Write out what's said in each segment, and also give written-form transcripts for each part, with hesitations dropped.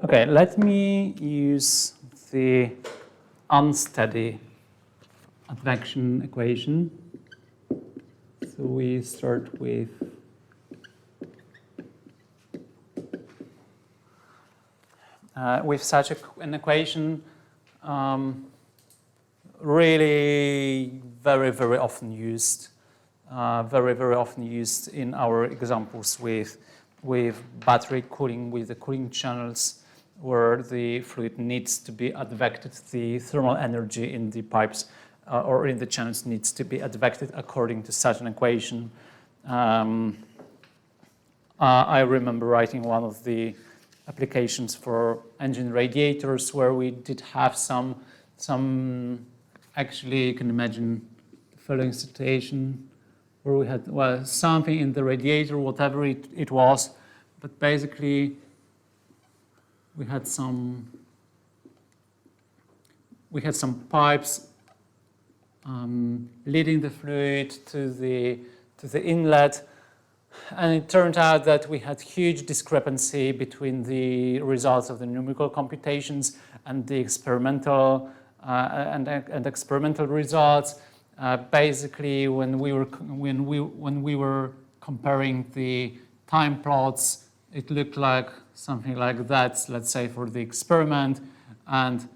Okay, let me use the unsteady advection equation. So we start with such an equation, really very, very often used, very often used in our examples with battery cooling, with the cooling channels, where the fluid needs to be advected. The thermal energy in the pipes or in the channels needs to be advected according to such an equation. I remember writing one of the applications for engine radiators where we did have some actually, you can imagine the following situation where we had, well, something in the radiator, whatever it was, but basically we had some pipes leading the fluid to the inlet, and it turned out that we had huge discrepancy between the results of the numerical computations and the experimental experimental results. Basically, when we were comparing the time plots, it looked like something like that, let's say, for the experiment, and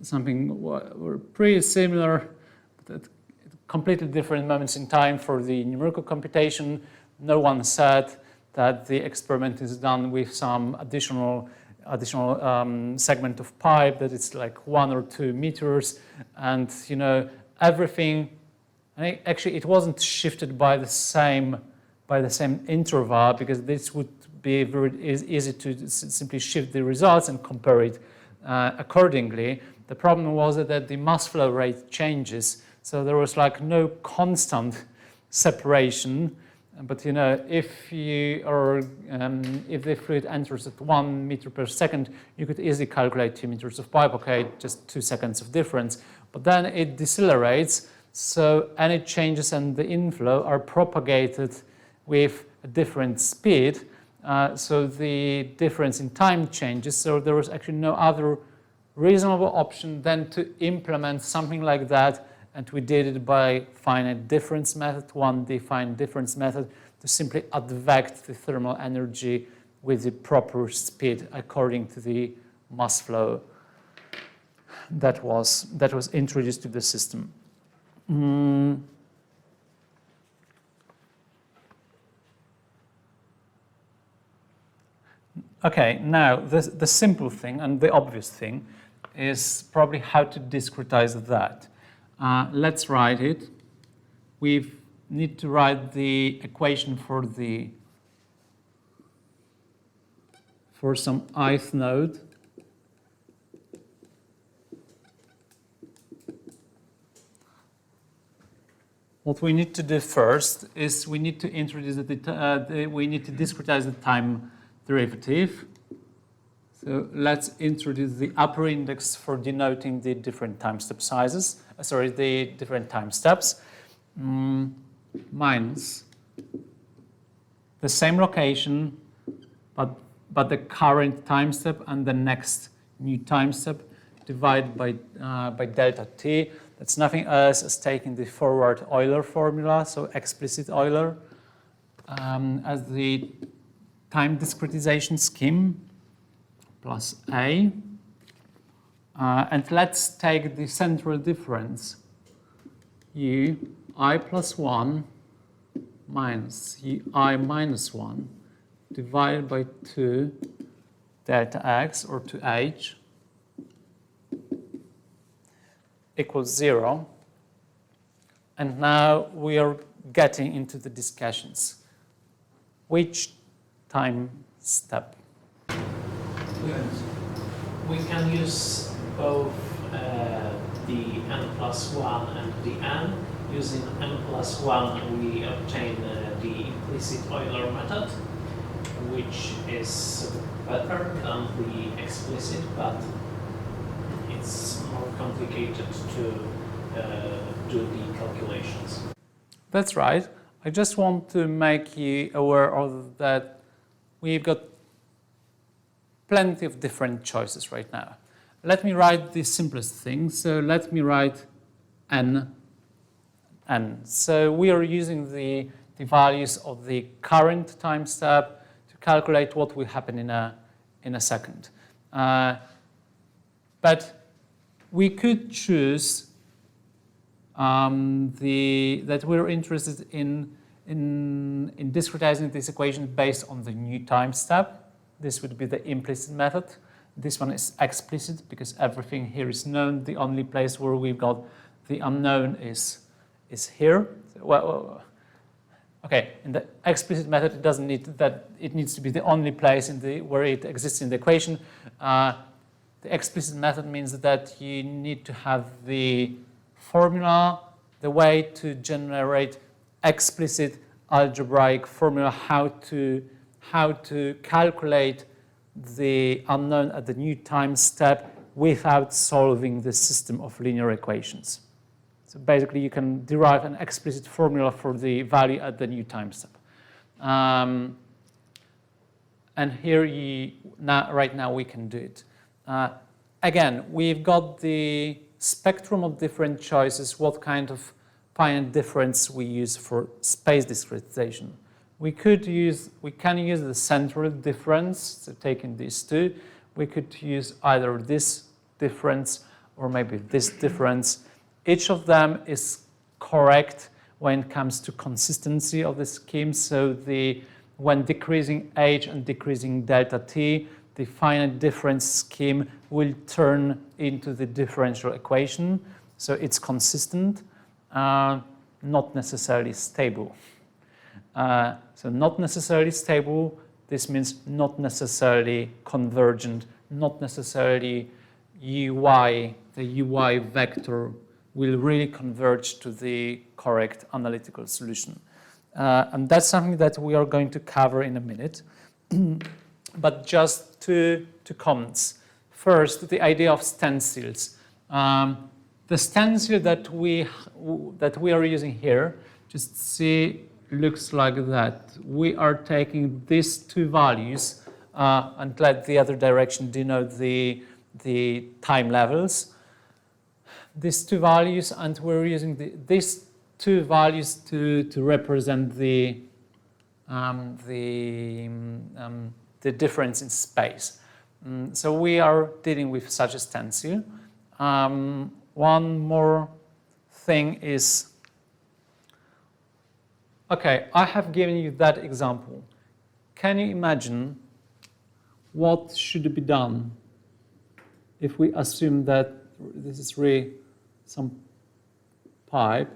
something were pretty similar, but at completely different moments in time for the numerical computation. No one said that the experiment is done with some additional segment of pipe, that it's like 1 or 2 meters, and everything. Actually, it wasn't shifted by the same interval, because this would be very easy to simply shift the results and compare it accordingly. The problem was that the mass flow rate changes, so there was like no constant separation. But if if the fluid enters at 1 meter per second, you could easily calculate 2 meters of pipe. Okay, just 2 seconds of difference. But then it decelerates, so any changes in the inflow are propagated with a different speed. So the difference in time changes. So there was actually no other reasonable option than to implement something like that. And we did it by finite difference method, 1D finite difference method, to simply advect the thermal energy with the proper speed according to the mass flow that was introduced to the system. Okay, now the simple thing and the obvious thing is probably how to discretize that. Let's write it. We need to write the equation for some ith node. What we need to do first is we need to introduce we need to discretize the time derivative. So let's introduce the upper index for denoting the different time step sizes. The different time steps, minus the same location, but the current time step and the next new time step divided by delta t. That's nothing else as taking the forward Euler formula, so explicit Euler, as the time discretization scheme plus A. And let's take the central difference, u I plus 1 minus u I minus 1 divided by 2 delta x, or 2h, equals 0. And now we are getting into the discussions. Which time step? We can use both the n plus 1 and the n. Using n plus 1, we obtain the implicit Euler method, which is better than the explicit, but it's more complicated to do the calculations. That's right. I just want to make you aware of that we've got plenty of different choices right now. Let me write the simplest thing. So let me write n. So we are using the values of the current time step to calculate what will happen in a second. But we could choose that we're interested in discretizing this equation based on the new time step. This would be the implicit method. This one is explicit because everything here is known. The only place where we've got the unknown is here. So, okay, in the explicit method, it doesn't need that. It needs to be the only place where it exists in the equation. The explicit method means that you need to have the formula, the way to generate explicit algebraic formula, how to calculate the unknown at the new time step without solving the system of linear equations. So basically, you can derive an explicit formula for the value at the new time step. And here, right now, we can do it. Again, we've got the spectrum of different choices, what kind of finite difference we use for space discretization. We can use the central difference, so taking these two. We could use either this difference or maybe this difference. Each of them is correct when it comes to consistency of the scheme. So when decreasing h and decreasing delta t, the finite difference scheme will turn into the differential equation. So it's consistent, not necessarily stable. So not necessarily stable, this means not necessarily convergent, not necessarily UI, the UI vector will really converge to the correct analytical solution. And that's something that we are going to cover in a minute. But just two comments. First, the idea of stencils. The stencil that we are using here, just see, looks like that. We are taking these two values and let the other direction denote the time levels. These two values, and we're using these two values to represent the difference in space. So we are dealing with such a stencil. One more thing is, okay, I have given you that example. Can you imagine what should be done if we assume that this is really some pipe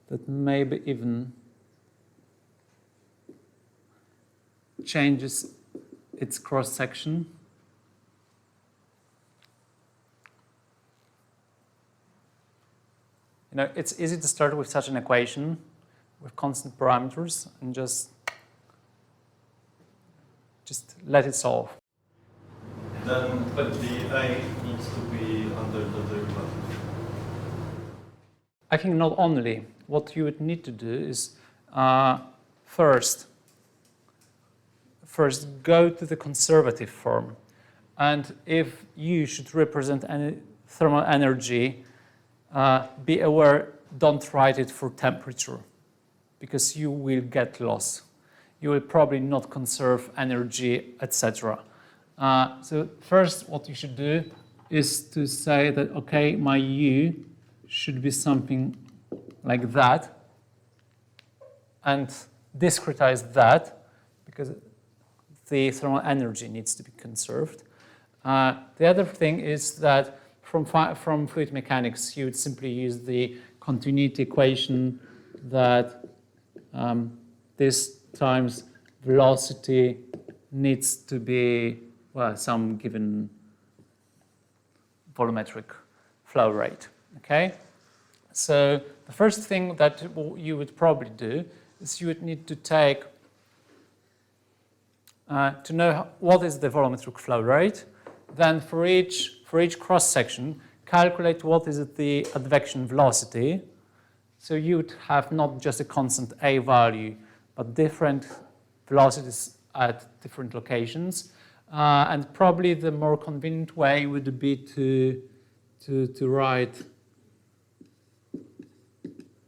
that maybe even changes its cross-section? You know, it's easy to start with such an equation with constant parameters and just let it solve. But the A needs to be under the derivative. I think not only. What you would need to do is first go to the conservative form. And if you should represent any thermal energy, be aware, don't write it for temperature, because you will get loss. You will probably not conserve energy, etc. So first, what you should do is to say that, okay, my U should be something like that, and discretize that, because the thermal energy needs to be conserved. The other thing is that from fluid mechanics, you would simply use the continuity equation that this times velocity needs to be, well, some given volumetric flow rate, okay? So the first thing that you would probably do is you would need to take, to know what is the volumetric flow rate, then for each cross-section, calculate what is the advection velocity. So you would have not just a constant a value, but different velocities at different locations. And probably the more convenient way would be to write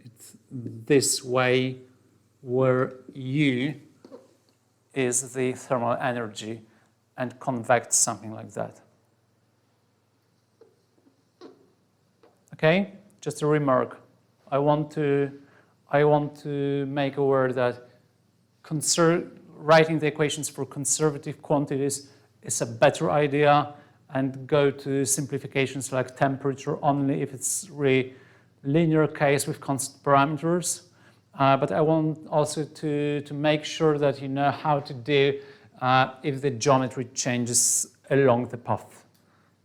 it this way, where U is the thermal energy and convect something like that. Okay, just a remark. I want to make aware that writing the equations for conservative quantities is a better idea, and go to simplifications like temperature only if it's really linear case with constant parameters. But I want also to make sure that you know how to do if the geometry changes along the path,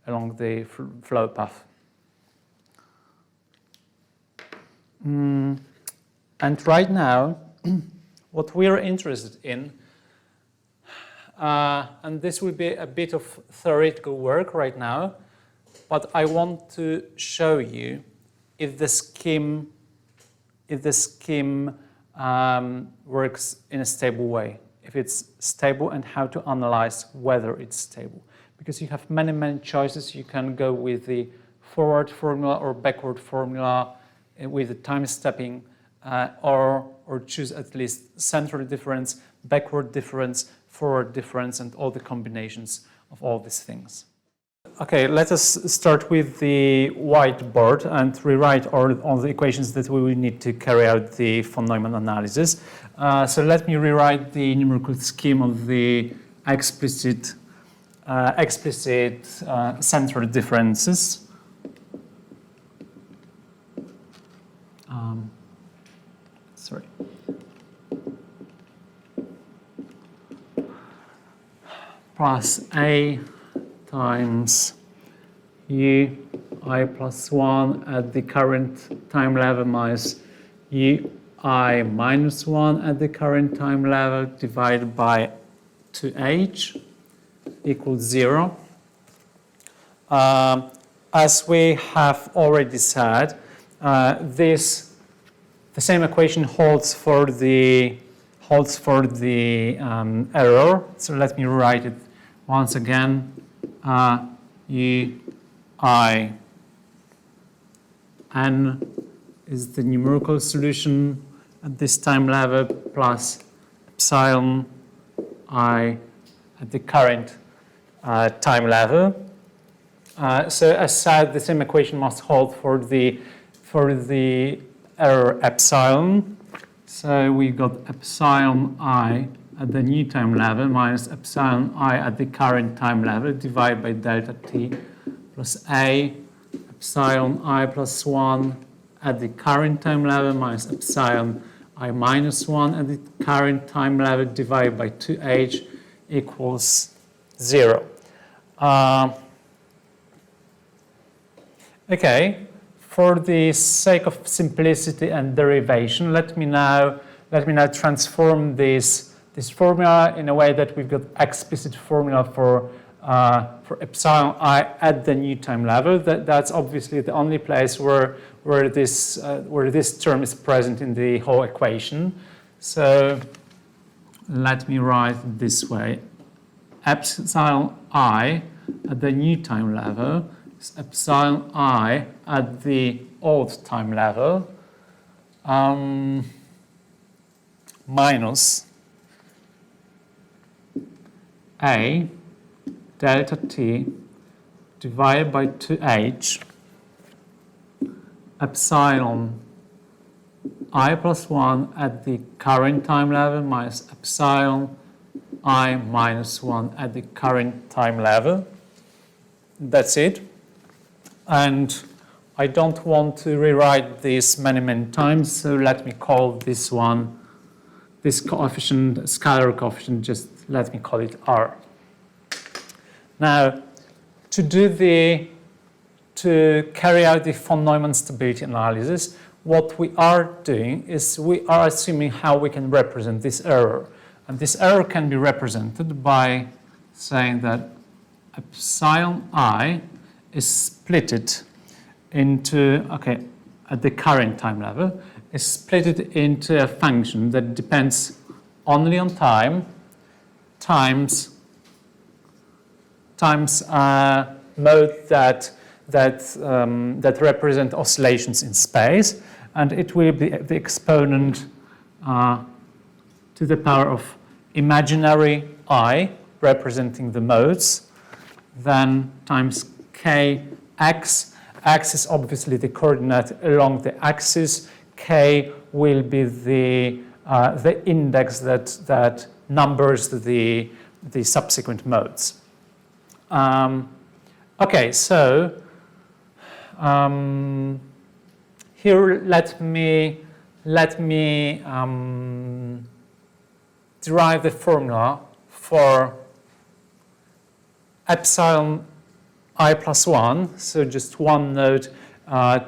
along the flow path. And right now, what we're interested in, and this will be a bit of theoretical work right now, but I want to show you if the scheme works in a stable way, if it's stable, and how to analyze whether it's stable. Because you have many choices. You can go with the forward formula or backward formula with the time stepping, or choose at least central difference, backward difference, forward difference, and all the combinations of all these things. Okay, let us start with the whiteboard and rewrite all the equations that we will need to carry out the von Neumann analysis. So let me rewrite the numerical scheme of the explicit central differences. Sorry. Plus A times U I plus 1 at the current time level minus U I minus 1 at the current time level divided by 2H equals 0. As we have already said, the same equation holds for the error. So let me write it once again. U I n is the numerical solution at this time level plus epsilon I at the current time level. So as said, the same equation must hold for the error epsilon. So we got epsilon I at the new time level minus epsilon I at the current time level divided by delta t plus A epsilon I plus 1 at the current time level minus epsilon I minus 1 at the current time level divided by 2H equals 0. Okay. For the sake of simplicity and derivation, let me now transform this formula in a way that we've got explicit formula for epsilon I at the new time level. That's obviously the only place where this term is present in the whole equation. So let me write it this way: epsilon I at the new time level epsilon I at the old time level minus A delta t divided by 2H epsilon I plus 1 at the current time level minus epsilon I minus 1 at the current time level. That's it. And I don't want to rewrite this many times, so let me call this coefficient, scalar coefficient, just let me call it R. Now, to carry out the von Neumann stability analysis, what we are doing is we are assuming how we can represent this error. And this error can be represented by saying that epsilon I is splitted into, okay, at the current time level, is split it into a function that depends only on time times mode that represent oscillations in space, and it will be the exponent to the power of imaginary I, representing the modes, then times kx. X is obviously the coordinate along the axis. K will be the index that numbers the subsequent modes. Okay, so here let me derive the formula for epsilon I plus 1, so just one node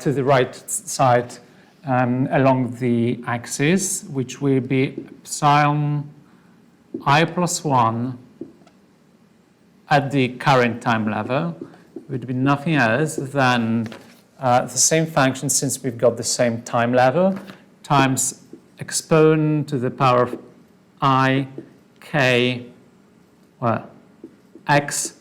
to the right side along the axis, which will be epsilon I plus 1 at the current time level. It would be nothing else than the same function, since we've got the same time level, times exponent to the power of I, k, well, x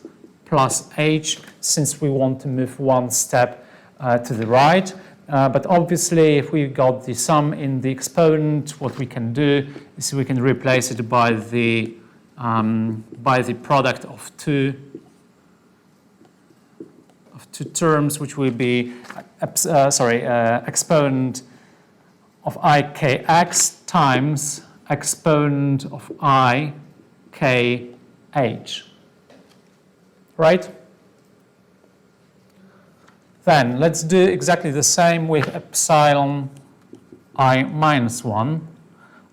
plus h, since we want to move one step to the right. But obviously, if we got the sum in the exponent, what we can do is we can replace it by the product of two terms, which will be exponent of I k x times exponent of I k h. Right? Then let's do exactly the same with epsilon I minus 1.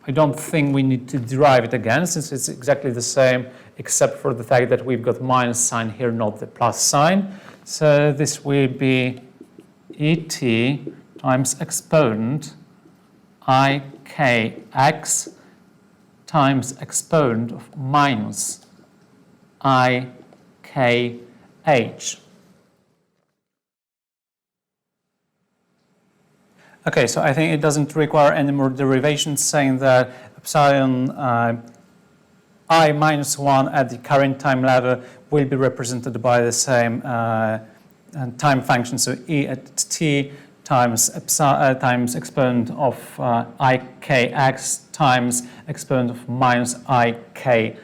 I don't think we need to derive it again, since it's exactly the same, except for the fact that we've got minus sign here, not the plus sign. So this will be Et times exponent I k x times exponent of minus I k h. Okay, so I think it doesn't require any more derivations, saying that epsilon I minus 1 at the current time level will be represented by the same time function, so E at t times exponent of I k x times exponent of minus I k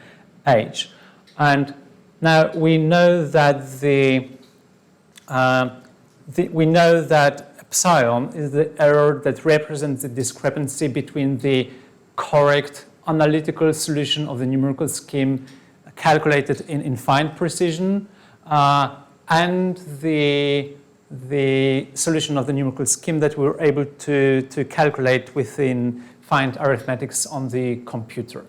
h. And now we know that epsilon is the error that represents the discrepancy between the correct analytical solution of the numerical scheme calculated in fine precision and the solution of the numerical scheme that we were able to calculate within finite arithmetics on the computer.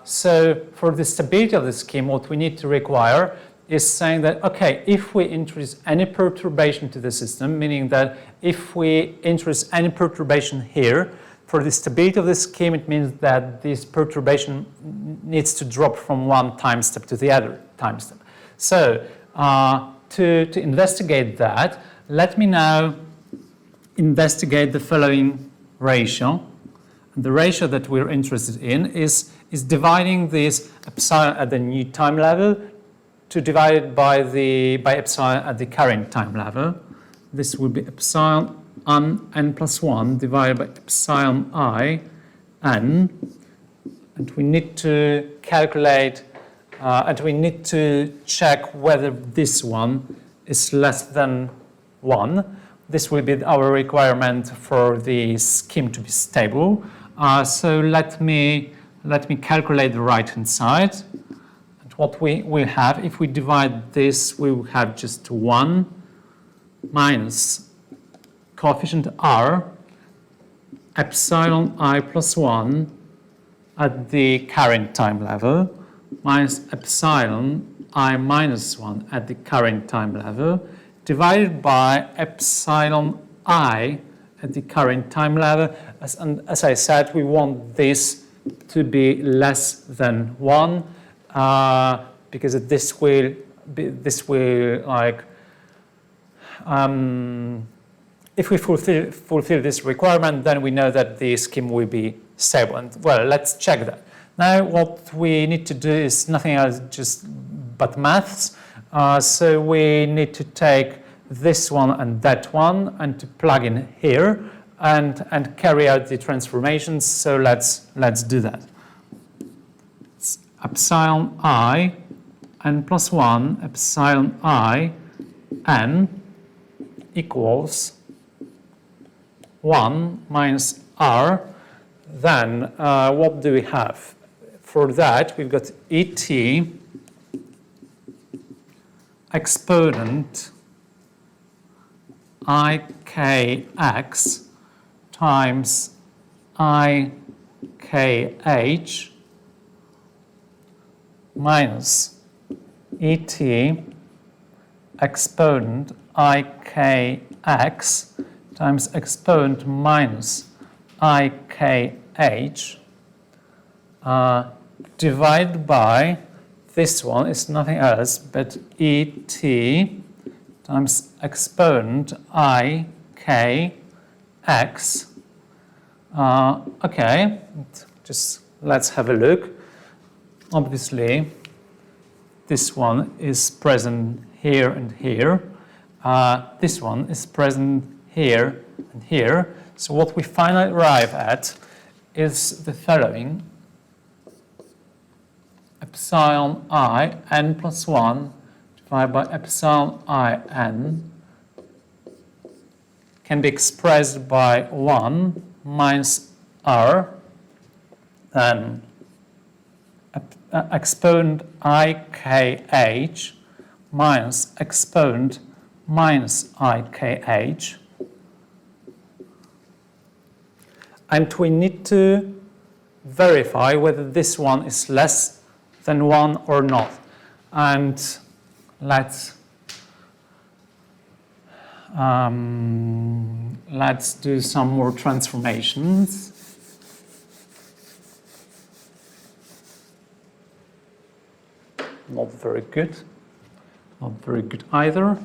So for the stability of the scheme, what we need to require is saying that, okay, if we introduce any perturbation to the system, meaning that if we introduce any perturbation here, for the stability of the scheme, it means that this perturbation needs to drop from one time step to the other time step. So to investigate that, let me now investigate the following ratio. The ratio that we're interested in is dividing this epsilon at the new time level to divide it by epsilon at the current time level. This will be epsilon n plus 1 divided by epsilon I n. And we need to calculate, and we need to check whether this one is less than 1. This will be our requirement for the scheme to be stable. So let me calculate the right-hand side. And what we will have, if we divide this, we will have just 1 minus coefficient r, epsilon I plus 1 at the current time level, minus epsilon I minus 1 at the current time level, divided by epsilon I at the current time level. As I said, we want this to be less than 1 because this will if we fulfill this requirement, then we know that the scheme will be stable. And well, let's check that. Now what we need to do is nothing else but maths. So we need to take this one and that one and to plug in here and carry out the transformations. So let's do that. It's epsilon I n plus 1 epsilon I n equals 1 minus r. Then what do we have? For that, we've got ET exponent ikx times ikh minus ET exponent ikx times exponent minus ikh divided by this one is nothing else but ET times exponent ikx. Okay, just let's have a look. Obviously, this one is present here and here. This one is present here and here. So what we finally arrive at is the following. Epsilon I n plus 1 divided by epsilon I n can be expressed by 1 minus r, then exponent ikh minus exponent minus ikh. And we need to verify whether this one is less than 1 or not. And let's do some more transformations. Not very good. Not very good either.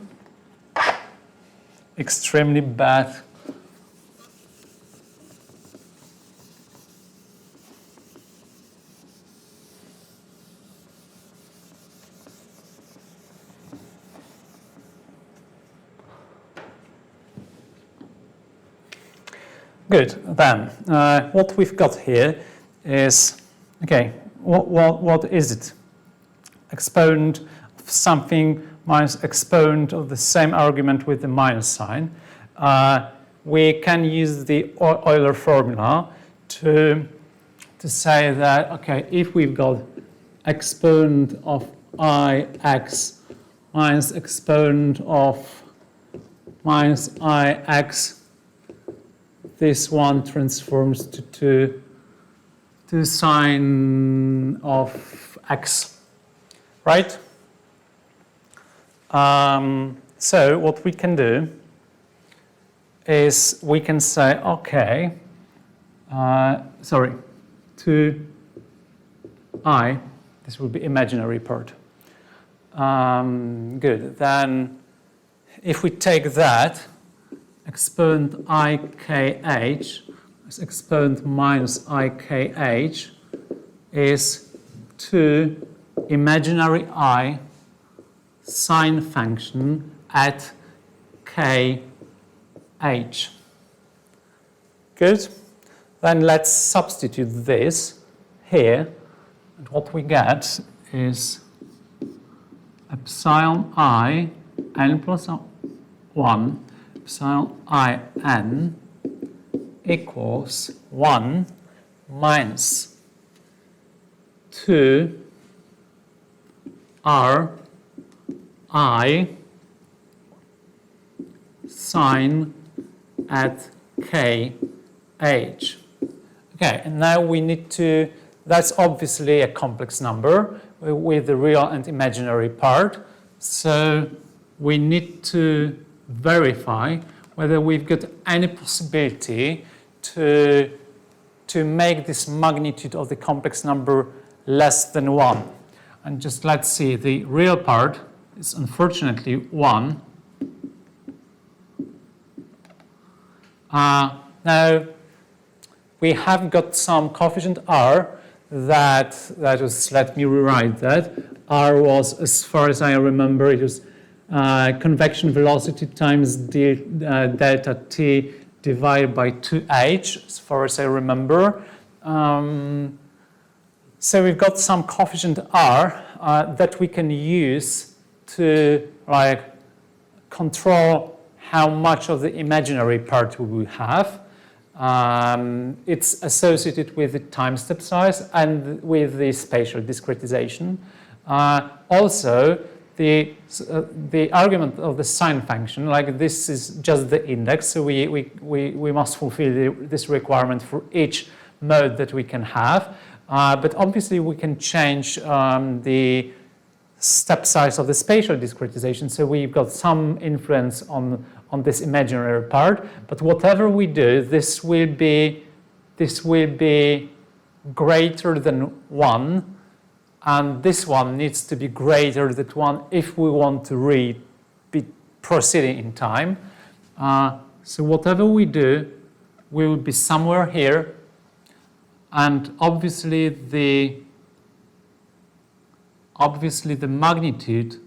Extremely bad. Good. Then what we've got here is, okay, what is it? Exponent of something minus exponent of the same argument with the minus sign. We can use the Euler formula to say that, okay, if we've got exponent of ix minus exponent of minus ix, this one transforms to sine of x, right? So what we can do is we can say, okay, 2I, this will be imaginary part. Good, then if we take that, exponent ikh as exponent minus ikh is 2 imaginary I sine function at kh. Good. Then let's substitute this here. And what we get is epsilon I n plus 1 epsilon I n equals 1 minus 2 r I sine at kh. Okay, and now we need to, that's obviously a complex number with the real and imaginary part. So we need to verify whether we've got any possibility to make this magnitude of the complex number less than 1. And just let's see, the real part is unfortunately 1. Now, we have got some coefficient r that was, let me rewrite that. R was, as far as I remember, it was convection velocity times delta t divided by 2h, as far as I remember. So we've got some coefficient r that we can use to control how much of the imaginary part we will have. It's associated with the time step size and with the spatial discretization. Also, the argument of the sign function, like this is just the index, so we must fulfill this requirement for each mode that we can have. But obviously, we can change the step size of the spatial discretization, so we've got some influence on this imaginary part. But whatever we do, this will be greater than 1, and this one needs to be greater than 1 if we want to be proceeding in time. So whatever we do, we will be somewhere here, and obviously the magnitude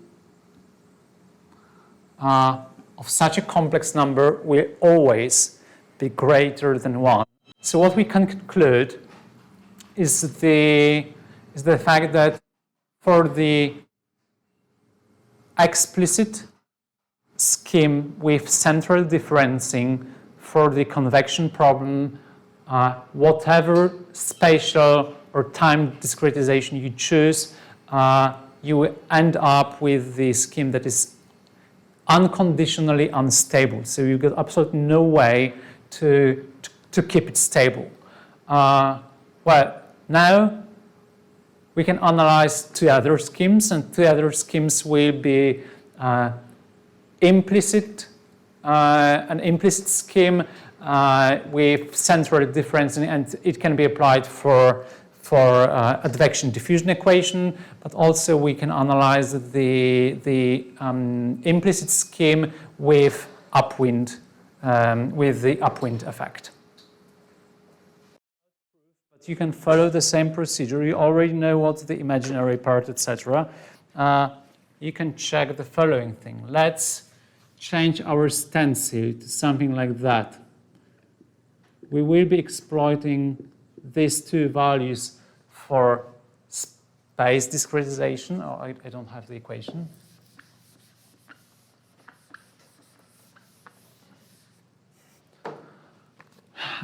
of such a complex number will always be greater than 1. So what we can conclude is the fact that for the explicit scheme with central differencing for the convection problem, whatever spatial or time discretization you choose, you will end up with the scheme that is unconditionally unstable. So you've got absolutely no way to keep it stable. Well, now we can analyze two other schemes, and two other schemes will be an implicit scheme with central difference, and it can be applied for advection diffusion equation, but also we can analyze the implicit scheme with upwind, with the upwind effect. But you can follow the same procedure. You already know what's the imaginary part, etc. You can check the following thing. Let's change our stencil to something like that. We will be exploiting these two values for space discretization. Oh, I don't have the equation.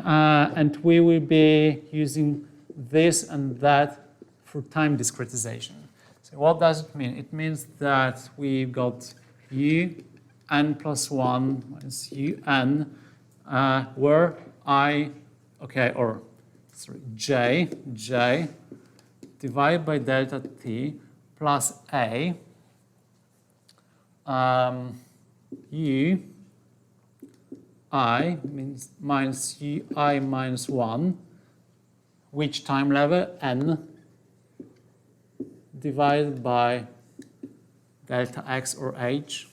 And we will be using this and that for time discretization. So what does it mean? It means that we've got un plus 1 minus un, where j divided by delta t plus a u I means minus u I minus 1, which time level n divided by delta x or h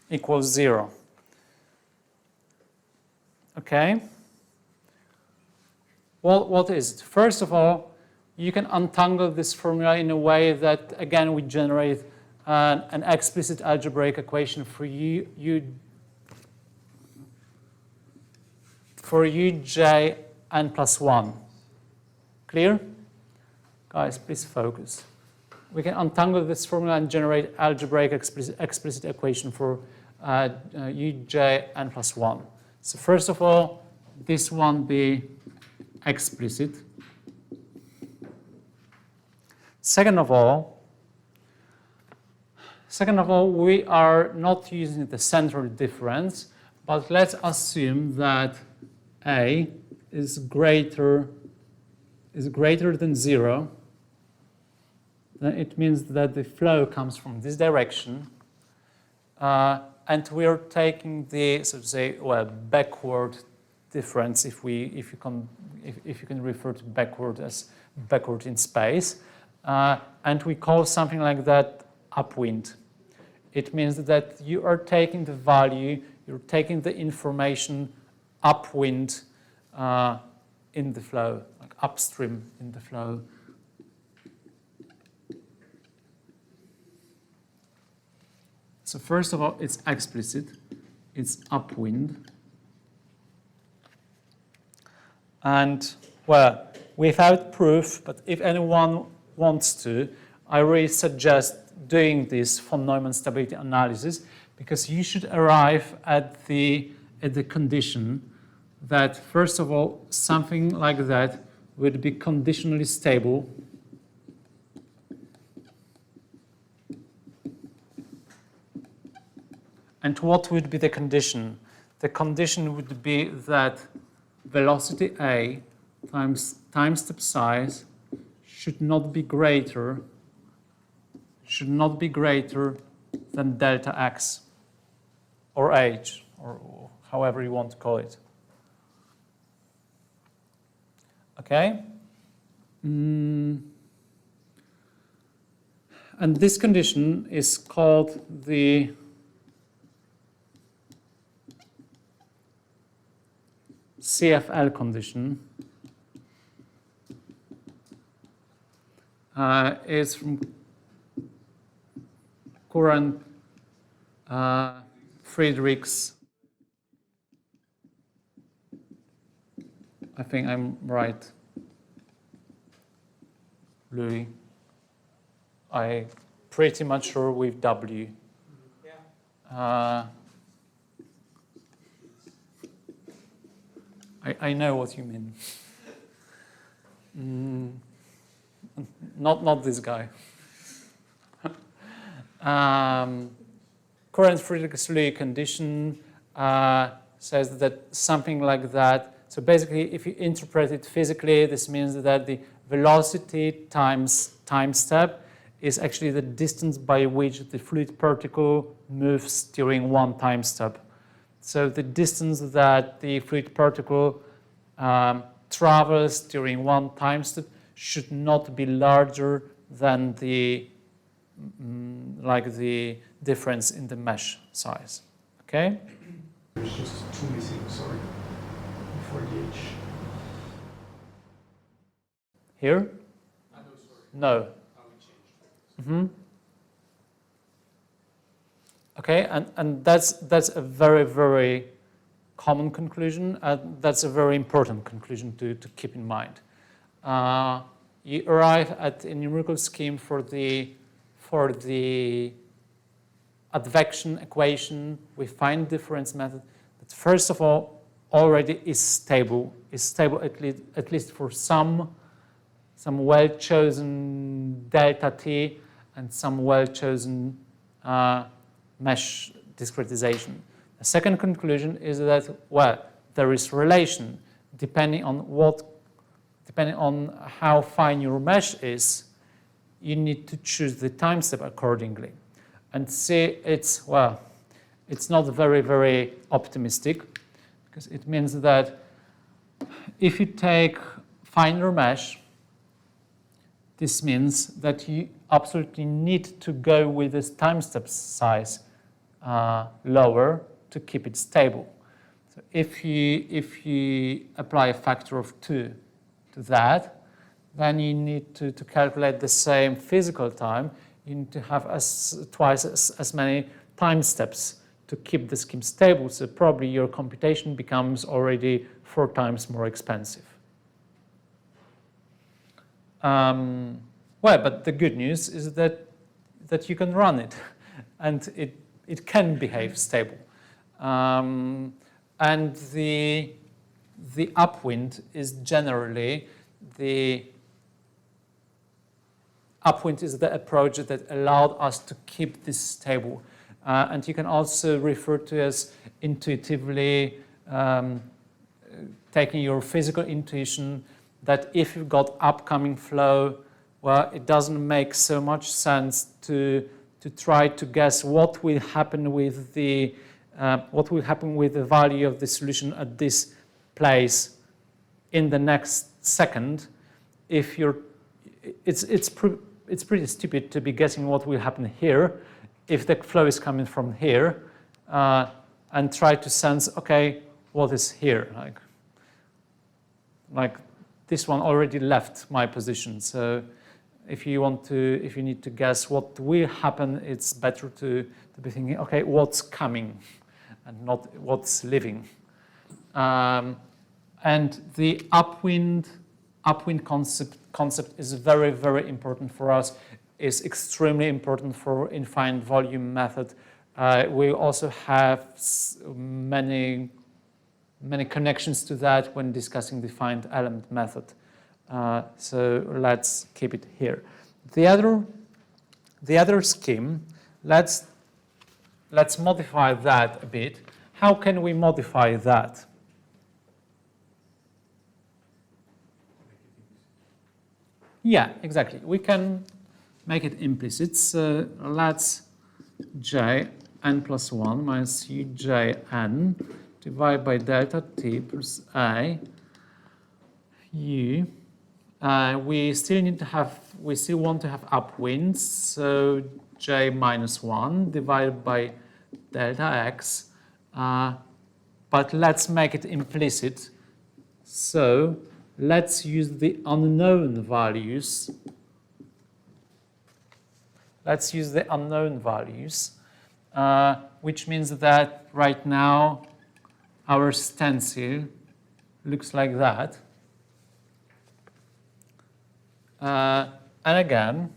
equals 0. Okay? Well, what is it? First of all, you can untangle this formula in a way that, again, we generate an explicit algebraic equation for uj n plus 1. Clear? Guys, please focus. We can untangle this formula and generate algebraic explicit equation for uj n plus 1. So first of all, this one be explicit. Second of all, we are not using the central difference, but let's assume that A is greater than 0. Then it means that the flow comes from this direction, and we are taking the, so to say, well, backward difference, if you can refer to backward as backward in space, and we call something like that upwind. It means that you are taking the value, you're taking the information upwind in the flow, like upstream in the flow. So first of all, it's explicit, it's upwind. And, well, without proof, but if anyone wants to, I really suggest doing this von Neumann stability analysis, because you should arrive at the condition that, first of all, something like that would be conditionally stable. And what would be the condition? The condition would be that velocity A times time step size should not be greater than delta x or h, or however you want to call it. Okay? And this condition is called the CFL condition. Is from current Friedrichs. I think I'm right, Louis. I'm pretty much sure with W. Yeah. I know what you mean. Not this guy. Current Friedrich-Louis condition says that something like that. So basically, if you interpret it physically, this means that the velocity times time step is actually the distance by which the fluid particle moves during one time step. So the distance that the fluid particle travels during one time step should not be larger than the the difference in the mesh size. Okay? There's just two missing, sorry, before the H. Here? No. How we changed. Mm-hmm. Okay, and that's a very, very common conclusion. That's a very important conclusion to keep in mind. You arrive at a numerical scheme for the advection equation with finite difference method that first of all already is stable at least for some well-chosen delta t and some well-chosen mesh discretization. The second conclusion is that, well, there is relation depending on how fine your mesh is. You need to choose the time step accordingly. And see, it's not very, very optimistic, because it means that if you take finer mesh, this means that you absolutely need to go with this time step size lower to keep it stable. So if you apply a factor of 2 to that, then you need to calculate the same physical time. You need to have twice as many time steps to keep the scheme stable. So probably your computation becomes already 4 times more expensive. Well, but the good news is that you can run it, and it can behave stable. And the upwind is generally the approach that allowed us to keep this stable. And you can also refer to as intuitively taking your physical intuition that if you've got upcoming flow, well, it doesn't make so much sense to try to guess what will happen with the value of the solution at this place in the next second. If it's pretty stupid to be guessing what will happen here if the flow is coming from here, and try to sense, okay, what is here? Like this one already left my position. So if you need to guess what will happen, it's better to be thinking, okay, what's coming and not what's leaving. And the upwind concept is very, very important for us. Is extremely important for infinite volume method. We also have many connections to that when discussing the finite element method. So let's keep it here. The other scheme, let's modify that a bit. How can we modify that? Yeah, exactly. We can make it implicit. So let's j n plus 1 minus uj n divided by delta t plus a u. We still want to have upwinds. So j minus 1 divided by delta x. But let's make it implicit. So let's use the unknown values. Let's use the unknown values, which means that right now our stencil looks like that. And again,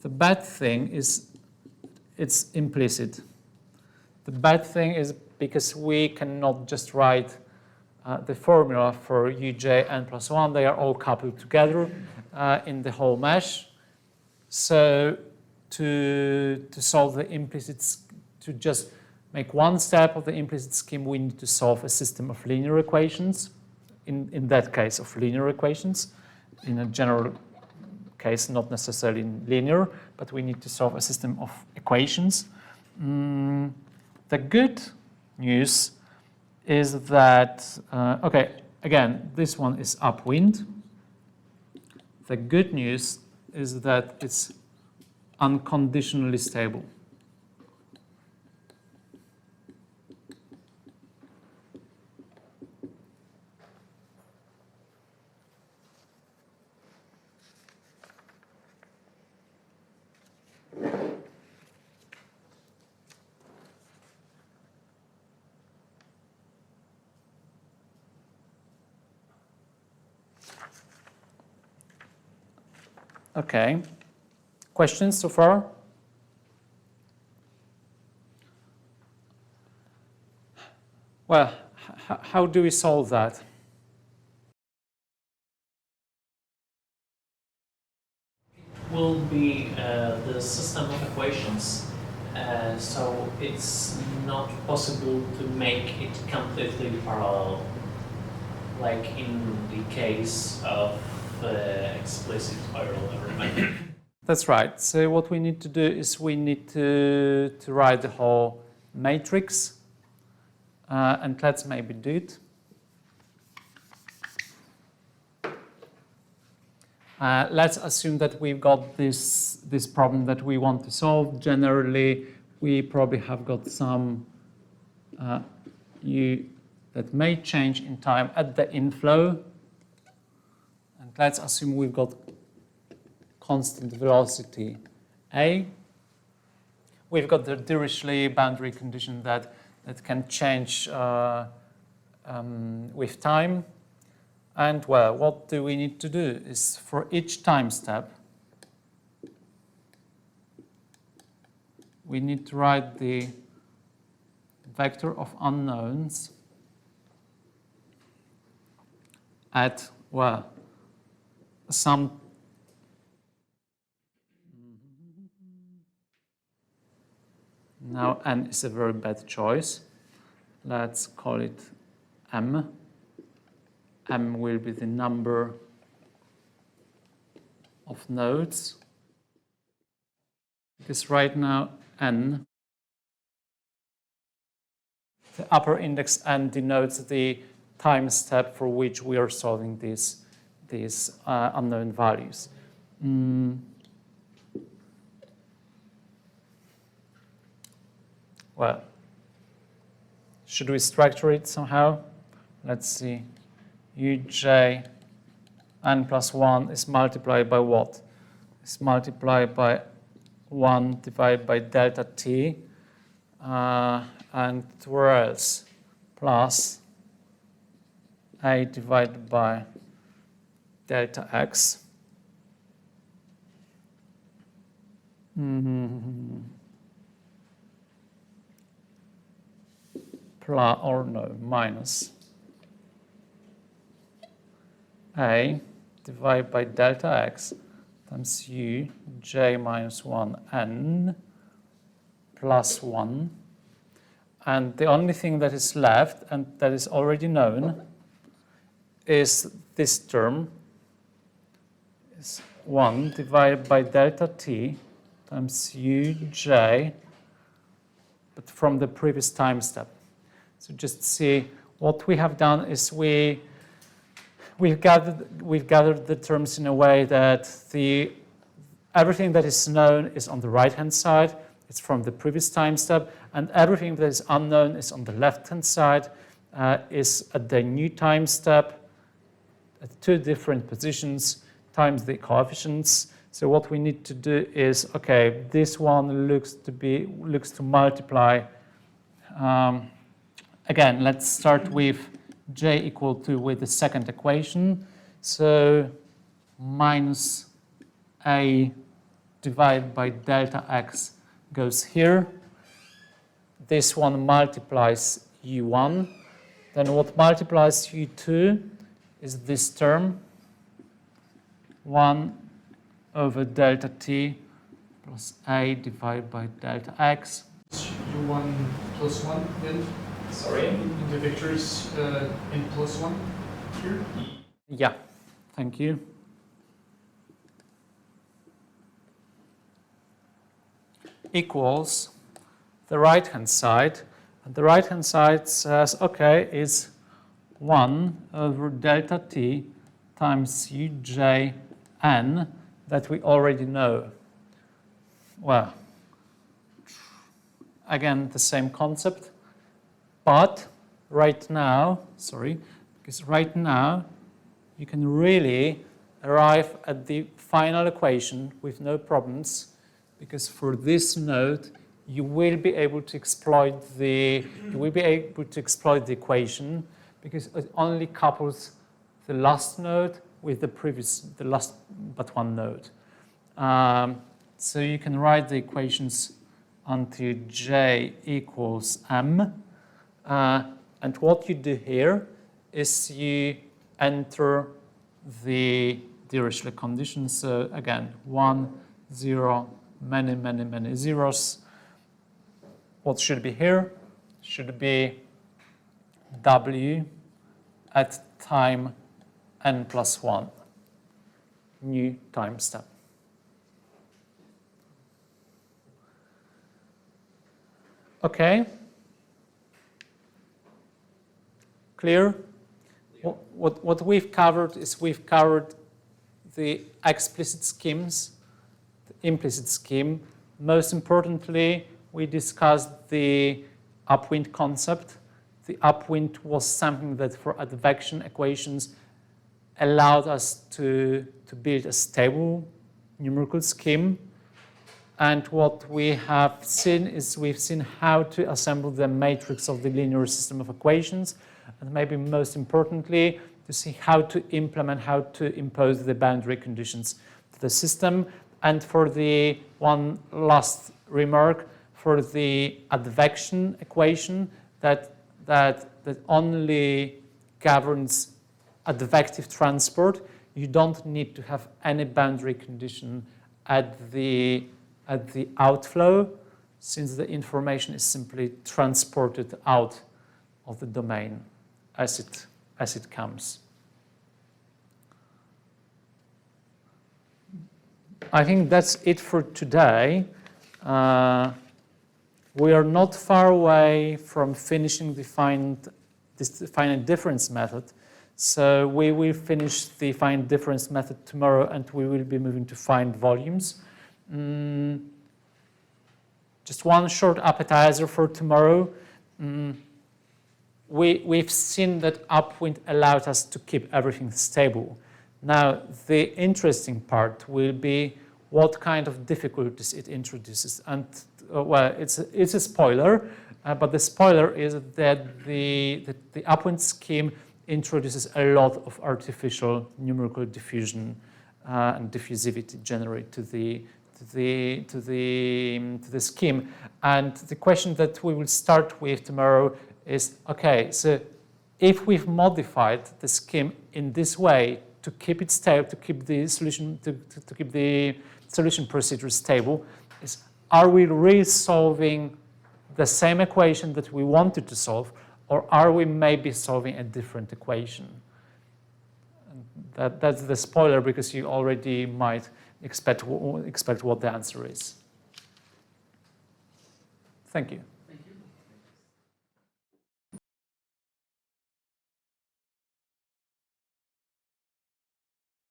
the bad thing is it's implicit. The bad thing is because we cannot just write the formula for uj n plus 1. They are all coupled together in the whole mesh. So to solve the implicit, to just make one step of the implicit scheme, we need to solve a system of linear equations. In that case, of linear equations. In a general case, not necessarily linear, but we need to solve a system of equations. The good news is that, okay, again, this one is upwind. The good news is that it's unconditionally stable. Okay. Questions so far? Well, how do we solve that? It will be the system of equations. So it's not possible to make it completely parallel, like in the case of explicit Euler method. That's right. So what we need to do is we need to write the whole matrix. And let's maybe do it. Let's assume that we've got this problem that we want to solve. Generally, we probably have got some u that may change in time at the inflow. And let's assume we've got constant velocity a. We've got the Dirichlet boundary condition that can change with time. And well, what do we need to do is for each time step, we need to write the vector of unknowns at, well, some now n is a very bad choice. Let's call it m. M will be the number of nodes. Because right now n, the upper index n denotes the time step for which we are solving these unknown values. well, should we structure it somehow? Let's see. Uj n plus 1 is multiplied by what? It's multiplied by 1 divided by delta t, and where else? Plus a divided by delta x. Plus, or no, minus a divided by delta x times u j minus 1 n plus 1. And the only thing that is left, and that is already known, is this term, is 1 divided by delta t times uj, but from the previous time step. So just see, what we have done is we've gathered the terms in a way that everything that is known is on the right-hand side. It's from the previous time step, and everything that is unknown is on the left-hand side, is at the new time step at two different positions times the coefficients. So what we need to do is, okay, this one looks to multiply. Again, let's start with j equal to with the second equation. So minus a divided by delta x goes here. This one multiplies u1. Then what multiplies u2 is this term, 1 over delta t plus a divided by delta x. U1 plus 1 then? Sorry? In the vectors n plus 1 here? Yeah, thank you. Equals the right-hand side. And the right-hand side says, okay, is 1 over delta t times uj n that we already know. Well, again, the same concept. But right now, because right now you can really arrive at the final equation with no problems, because for this node you will be able to exploit the equation, because it only couples the last node with the last but one node. So you can write the equations until j equals m. And what you do here is you enter the Dirichlet condition. So again, 1, 0, many, many, many zeros. What should be here? Should be w at time n plus 1, new time step. Okay. Clear? What we've covered is we've covered the explicit schemes, the implicit scheme. Most importantly, we discussed the upwind concept. The upwind was something that for advection equations allowed us to build a stable numerical scheme. And what we have seen is we've seen how to assemble the matrix of the linear system of equations, and maybe most importantly, to see how to implement, how to impose the boundary conditions to the system. And for the one last remark, for the advection equation that only governs advective transport, you don't need to have any boundary condition at the outflow, since the information is simply transported out of the domain as it comes. I think that's it for today. We are not far away from finishing the finite difference method. So we will finish the finite difference method tomorrow, and we will be moving to find volumes. just one short appetizer for tomorrow. We've seen that upwind allowed us to keep everything stable. Now, the interesting part will be what kind of difficulties it introduces. And, well, it's a spoiler, but the spoiler is that the upwind scheme introduces a lot of artificial numerical diffusion and diffusivity generated to the scheme. And the question that we will start with tomorrow is, okay, so if we've modified the scheme in this way to keep it stable, to keep the solution, to keep the solution procedure stable, are we really solving the same equation that we wanted to solve, or are we maybe solving a different equation? And that's the spoiler, because you already might expect what the answer is. Thank you.